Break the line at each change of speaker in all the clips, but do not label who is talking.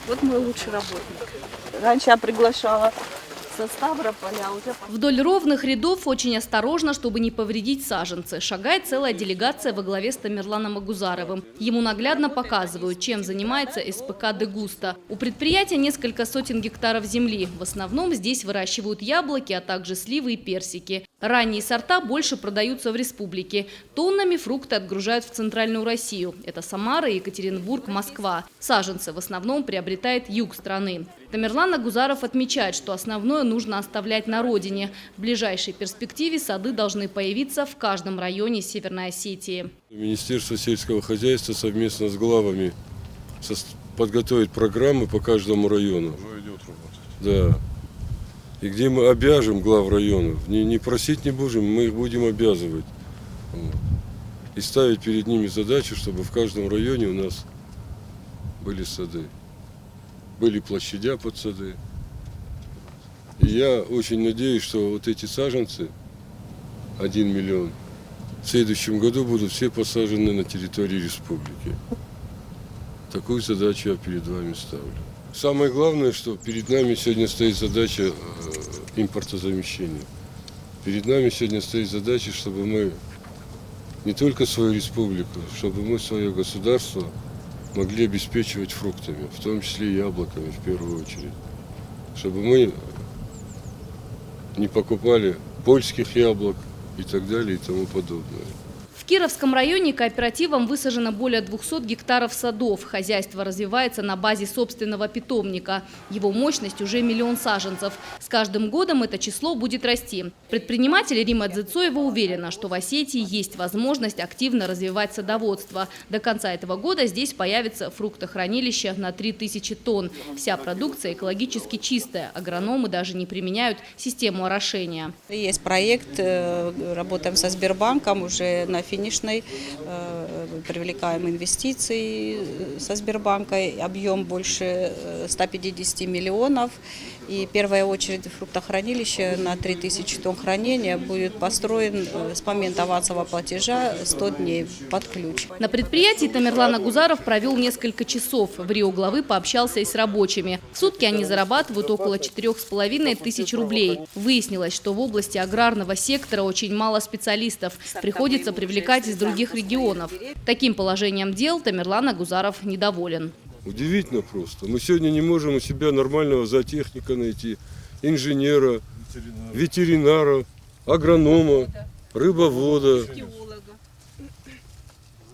Вот мой лучший работник. Раньше я приглашала со Ставрополя.
Вдоль ровных рядов очень осторожно, чтобы не повредить саженцы, шагает целая делегация во главе с Тамерланом Агузаровым. Ему наглядно показывают, чем занимается СПК «Дегуста». У предприятия несколько сотен гектаров земли. В основном здесь выращивают яблоки, а также сливы и персики. Ранние сорта больше продаются в республике. Тоннами фрукты отгружают в центральную Россию. Это Самара, Екатеринбург, Москва. Саженцы в основном приобретает юг страны. Тамерлан Агузаров отмечает, что основное нужно оставлять на родине. В ближайшей перспективе сады должны появиться в каждом районе Северной Осетии.
Министерство сельского хозяйства совместно с главами подготовит программы по каждому району.
Уже идет работа.
Да. И где мы обяжем глав районов, не просить не будем, мы их будем обязывать. Вот. И ставить перед ними задачу, чтобы в каждом районе у нас были сады. Были площадя под сады. И я очень надеюсь, что вот эти саженцы, 1 миллион, в следующем году будут все посажены на территории республики. Такую задачу я перед вами ставлю. Самое главное, что перед нами сегодня стоит задача импортозамещения. Перед нами сегодня стоит задача, чтобы мы не только свою республику, чтобы мы свое государство могли обеспечивать фруктами, в том числе и яблоками в первую очередь. Чтобы мы не покупали польских яблок и так далее и тому подобное.
В Кировском районе кооперативом высажено более 200 гектаров садов. Хозяйство развивается на базе собственного питомника. Его мощность уже 1 миллион саженцев. С каждым годом это число будет расти. Предприниматель Рима Дзыцоева уверена, что в Осетии есть возможность активно развивать садоводство. До конца этого года здесь появится фруктохранилище на 3000 тонн. Вся продукция экологически чистая. Агрономы даже не применяют систему орошения.
Есть проект, работаем со Сбербанком уже на финишной, привлекаем инвестиции со Сбербанка, объем больше 150 миллионов. И первая очередь фруктохранилище на 3000 тонн хранения будет построен с момента авансового платежа 100 дней под ключ.
На предприятии Тамерлан Агузаров провел несколько часов. В Рио главы пообщался и с рабочими. В сутки они зарабатывают около 4500 рублей. Выяснилось, что в области аграрного сектора очень мало специалистов. Приходится привлекать из других регионов. Таким положением дел Тамерлан Агузаров недоволен.
Удивительно просто. Мы сегодня не можем у себя нормального зоотехника найти, инженера, ветеринара, агронома, рыбовода.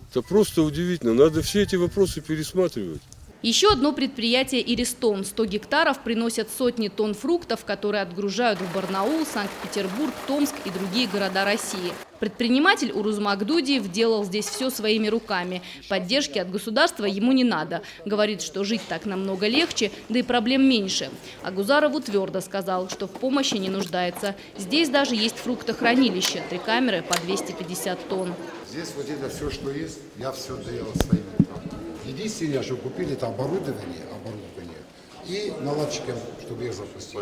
Это просто удивительно. Надо все эти вопросы пересматривать.
Еще одно предприятие «Иристон». 100 гектаров приносят сотни тонн фруктов, которые отгружают в Барнаул, Санкт-Петербург, Томск и другие города России. Предприниматель Урузмак Дудиев делал здесь все своими руками. Поддержки от государства ему не надо. Говорит, что жить так намного легче, да и проблем меньше. Агузарову твердо сказал, что в помощи не нуждается. Здесь даже есть фруктохранилище, 3 камеры по 250 тонн.
Здесь вот это все, что есть, я все делал своими руками. Единственное, что купили, это оборудование и наладчикам, чтобы их запустить.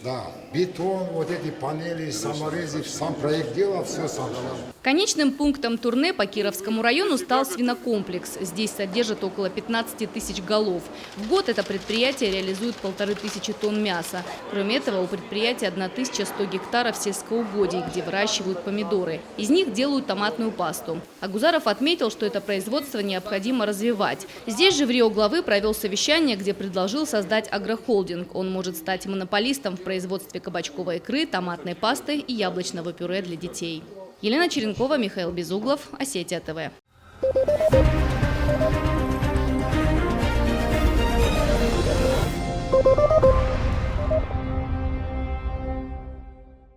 Да, бетон, вот эти панели, саморезы, сам проект делал, все сам делал.
Конечным пунктом турне по Кировскому району стал свинокомплекс. Здесь содержат около 15 тысяч голов. В год это предприятие реализует 1500 тонн мяса. Кроме этого, у предприятия 1100 гектаров сельскоугодий, где выращивают помидоры. Из них делают томатную пасту. Агузаров отметил, что это производство необходимо развивать. Здесь же в Рио главы провел совещание, где предложил создать агрохолдинг. Он может стать монополистом в производстве кабачковой икры, томатной пасты и яблочного пюре для детей. Елена Черенкова, Михаил Безуглов, Осетия ТВ.